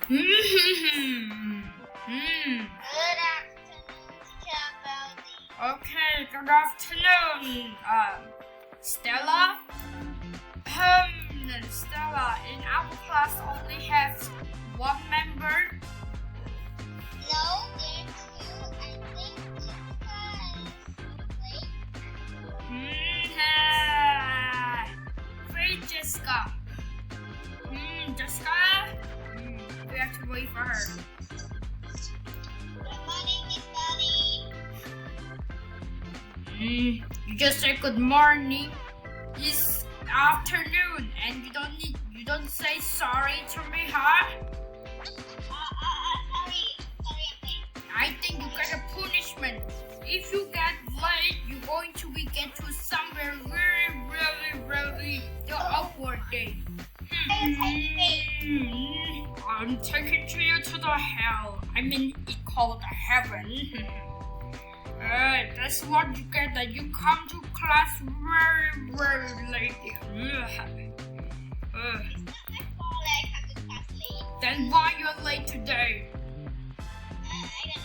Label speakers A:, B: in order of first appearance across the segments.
A: Good afternoon, Teacher Baldi.
B: Okay, good afternoon, Stella. Stella, in our class only has one member.
A: No, there's two. I think Jessica is late.
B: Great, Jessica. Jessica. We have to wait for her.
A: Good morning, Miss Baldi.
B: You just say good morning. It's afternoon, and you don't say sorry to me, huh?
A: Sorry, I'm late.
B: I think you get a punishment. If you get late, you're going to be get to somewhere really the awkward day. I'm taking to you to the hell. I mean, it's called heaven. That's what you get that you come to class very late. Then why you're late today?
A: I don't know.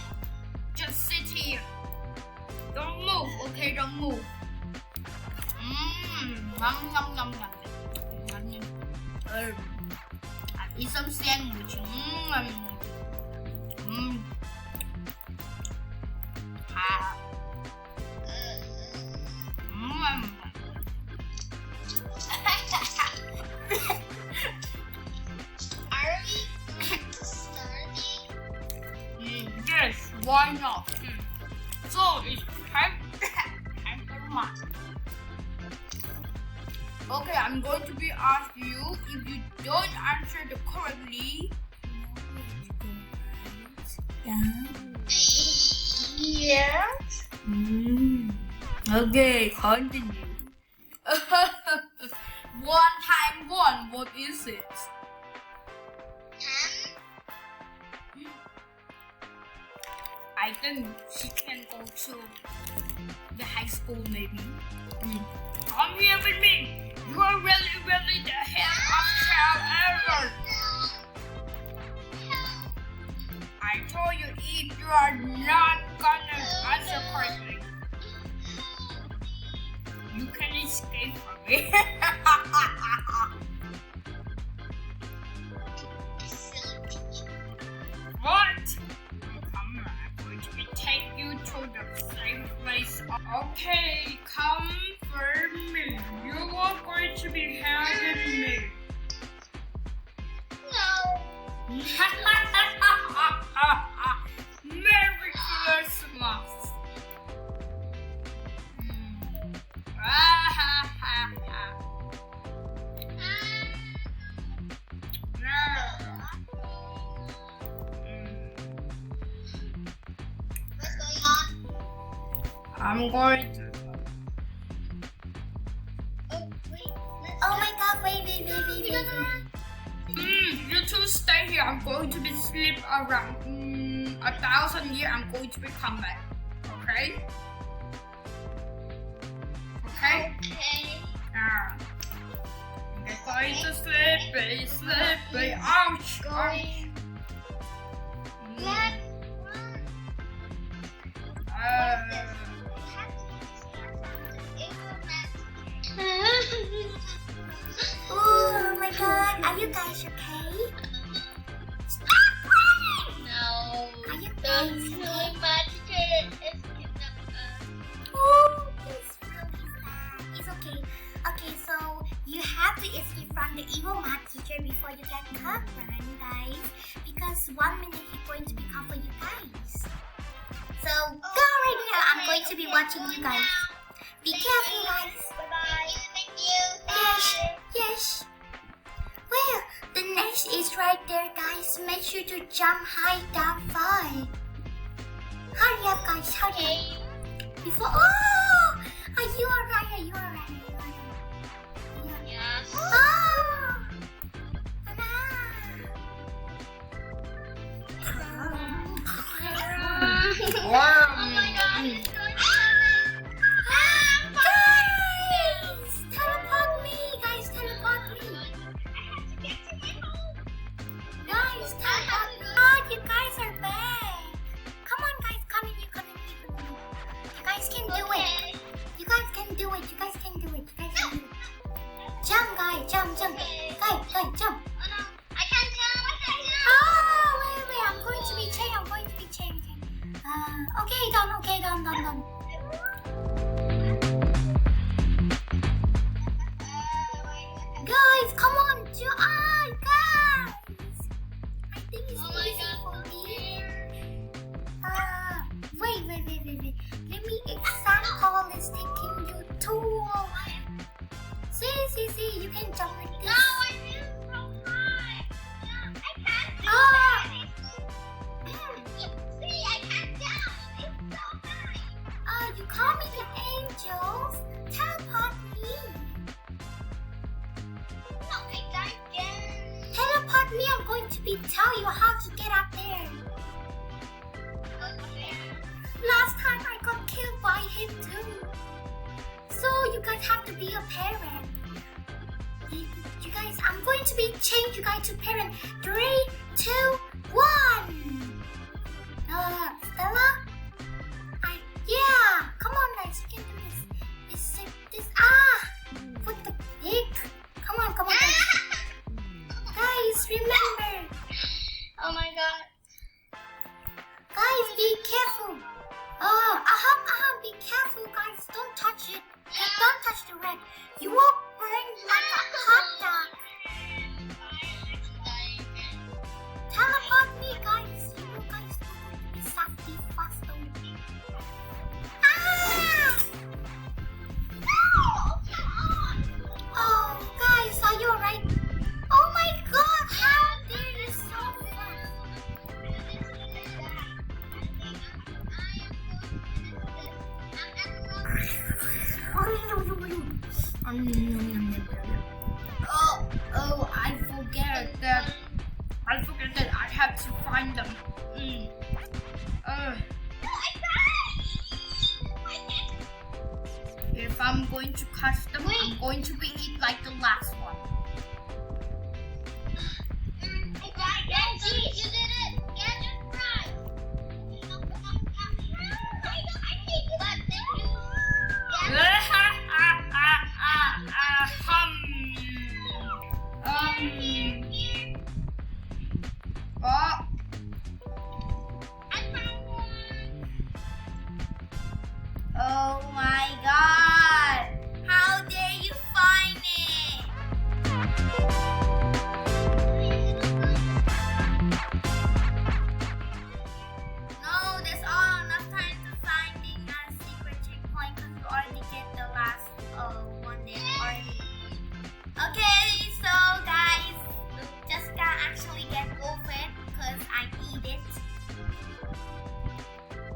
B: Just sit here. Don't move, okay? Don't move. I'll eat some sandwich.
A: Are we starting?
B: Yes, why not? So it's time for math. Okay, I'm going to be asking you. If you don't answer the correctly,
A: Yes.
B: Okay, continue. 1 times 1, what is it?
A: 10.
B: I think she can go to the high school maybe. Come here with me. You are really the head of child ever. I told you if you are not gonna answer correctly, you can escape from me. What? Come on, I'm going to take you to the same place. Okay, come for me. You are going to be helping me.
A: No.
B: Merry Christmas.
A: What's going on?
B: I'm going to.
A: Oh, wait. Oh my God, wait.
B: You two stay here. I'm going to be sleep around 1,000 years. I'm going to be come back. Okay? Okay?
A: Okay.
B: You're going to sleepy. Ouch.
A: Let's oh my God, are you guys okay? Stop crying! No. Are you guys okay? My teacher is kidnapped us. Oh, it's really sad. It's okay. Okay, so you have to escape from the evil math teacher before you get caught, guys. Because 1 minute he's going to be come for you guys. So go right now. I'm going to be watching you guys. Be careful, guys. Bye-bye. Thank you. Yes. Well, the nest is right there, guys. Make sure to jump high down far. Hurry up, guys. Hurry. Before. Oh! Are you alright? Yes. Oh!
B: Wow.
A: Oh my God. Guys, teleport me. I have to get to my home. Guys, guys teleport me. Oh, you guys are back. Come on, guys. Come in. You guys can do it. You guys can do it. You guys can do it. Jump, guys. Jump. Guys, jump.
C: Oh no, I can't jump.
A: Oh, wait. I'm going to be chained. Okay, done. Guys, come on. Guys. I think it's easy for me. Wait. Let me example is taking you to. See, you can jump like this.
C: No, I feel so high. No, I can't do it. See, I can't jump. It's so high.
A: You call me the angels. Teleport me.
C: No, I don't get.
A: Teleport me. I'm going to tell you how to get up there. Last time I got killed by him too. So you guys have to be a parent. You guys, I'm going to change you guys to parent. 3, 2, 1. Stella? Yeah. Come on, guys. You can do this. What the heck? Come on, guys. Guys, remember.
C: Oh my god.
A: Guys, be careful. Be careful, guys. Don't touch it. Don't touch the red. You will burn like a hot dog. Teleport me, guys. You guys will be safety faster. Oh, guys, are you alright? Oh my god, how dare you so fast?
B: I forget that I have to find them. If I'm going to catch them, I'm going to eat like the last one.
C: You did it. Get your prize.
A: Oh my god! How dare you find it? No, there's enough time to finding a secret checkpoint because you already get the last one there already. Okay, so guys, Jessica actually get over it because I eat it.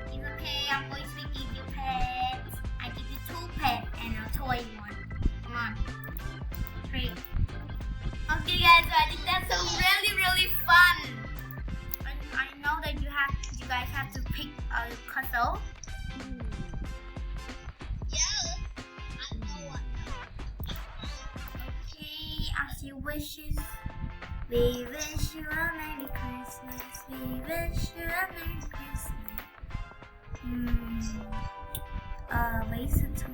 A: It's okay, I'm going to give you pets. I give you 2 pets and a toy one. Come on. 3. Okay guys, so I think that's really fun. I know that you guys have to pick a puzzle. Okay, as your wishes. We wish you a Merry Christmas. We wish you a Merry Christmas. Waste of time.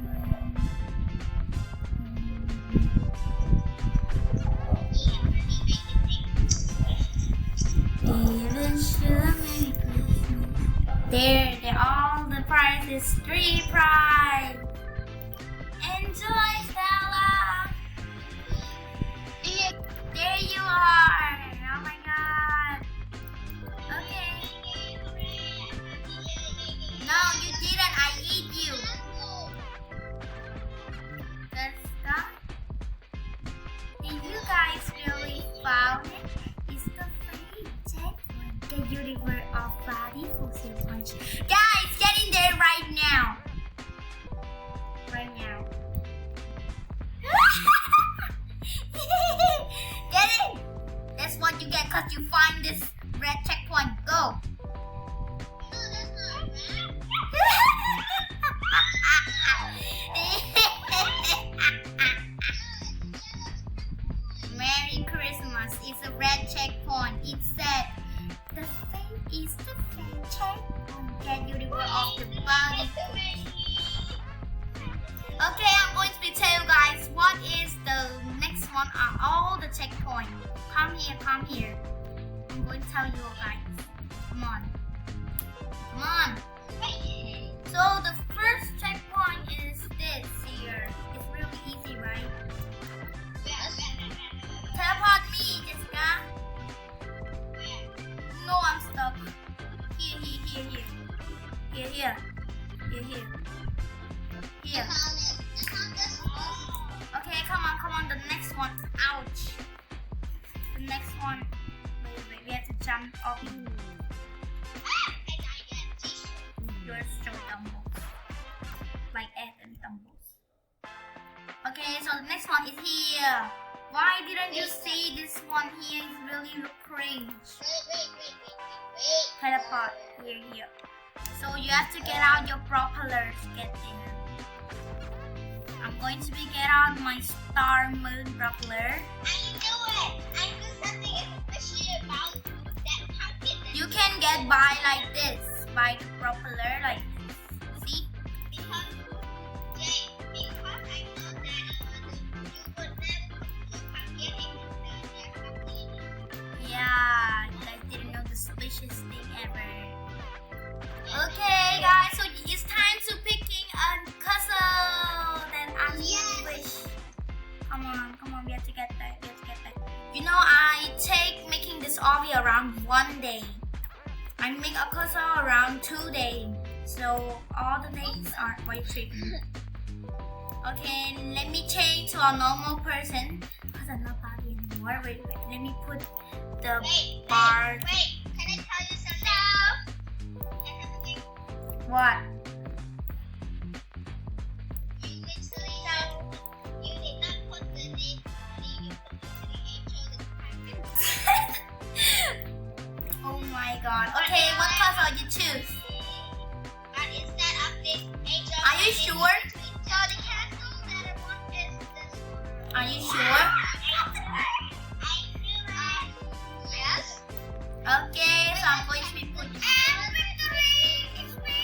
A: We wish you a Merry Christmas. There, all the prizes. 3 prize. Enjoy, Stella. There you are. Oh my god. Okay. No, you didn't. I eat you. Let's stop. Did you guys really found it? It's the free checkpoint. The universe of Baldi for so much. Guys, get in there right now. Right now. Get in. That's what you get because you find this red checkpoint. Go. Merry Christmas. It's a red checkpoint. It said is the center and get you the reward of the Baldi. Okay, I'm going to be tell you guys what is the next one on all the checkpoints. Come here, come here. I'm going to tell you guys. Come on. Come on. So the first checkpoint is this here. It's really easy, right? Teleport me, Jessica. No, I'm stuck. Here. Here. Okay, come on. The next one. Ouch. The next one. Wait. We have to jump off. You're so dumbbells. Like egg and dumbbells. Okay, so the next one is here. Why didn't you see this one here? It's really cringe. Teleport. Here. So you have to get out your propellers. Get there. I'm going to be get out my star moon propeller. You can get by like this. By the propeller like this. See? Because I know that you would never come getting the yeah, you guys didn't know the splishest thing ever. Okay guys, so it's time to picking a castle that I wish. Come on, we have to get that. You know, I take making this obby around 1 day. I make a castle around 2 days. So all the days are quite tricky. Okay, let me change to a normal person because I'm not Baldi anymore. Wait, let me put the bar.
C: Wait, can I tell you something?
A: What?
C: You literally you did not put the name, you put the angel.
A: Oh my god. Okay, what castle you choose?
C: But instead of this angel,
A: are you sure?
C: So the castle that I want is this one.
A: Are you sure?
C: Yes.
A: Okay, so I'm going to be putting.
C: And victory is me.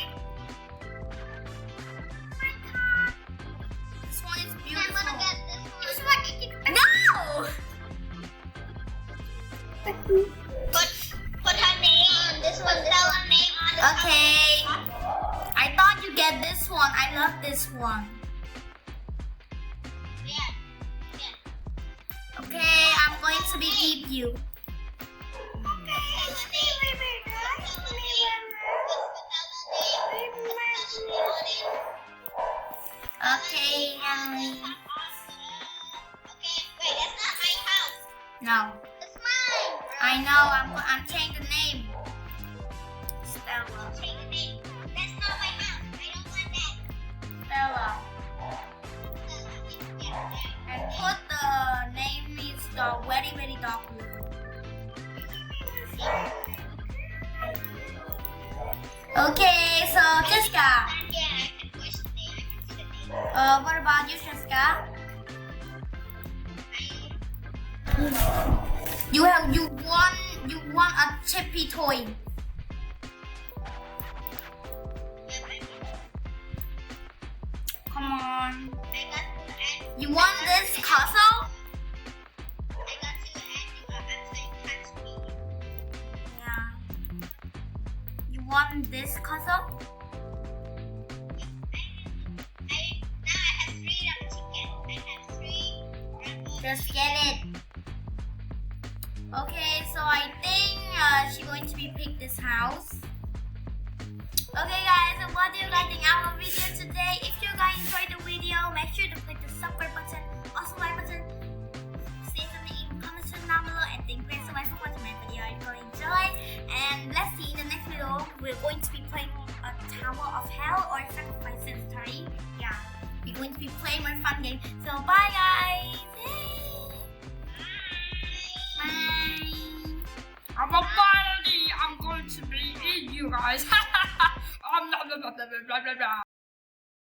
A: This one is
C: I'm
A: beautiful.
C: gonna get this one.
A: No!
C: Put her name on this one. Tell her name on the
A: Okay. I thought you get this one. I love this one.
C: Yeah.
A: Okay, I'm going to be give you. Okay,
C: Okay, wait, that's not my house.
A: no.
C: It's mine.
A: I know. I'm changing the name. Stella.
C: Change the name. That's not my house. I don't want that.
A: Stella.
C: Yeah.
A: And put the name is the very dark blue. Okay, so Jessica.
C: Yeah, I can push the name. I can see the name.
A: What about you, Jessica? You want a chippy toy. Come on. You want this castle? Yeah. You want this castle? Just get it. Okay, so I think she's going to be pick this house. Okay guys, so what do you guys think of our video today? If you guys enjoyed the video, make sure to click the subscribe button, also like button, say something in the comment section down below, and thank you guys so much for watching my video. I really enjoyed, and let's see in the next video, we're going to be playing a Tower of Hell or Sacrifice Cemetery. Yeah, we're going to be playing more fun game. So bye guys! Bye!
B: I'm a Baldi. I'm going to be eating you guys. Blah, blah, blah, blah, blah, blah.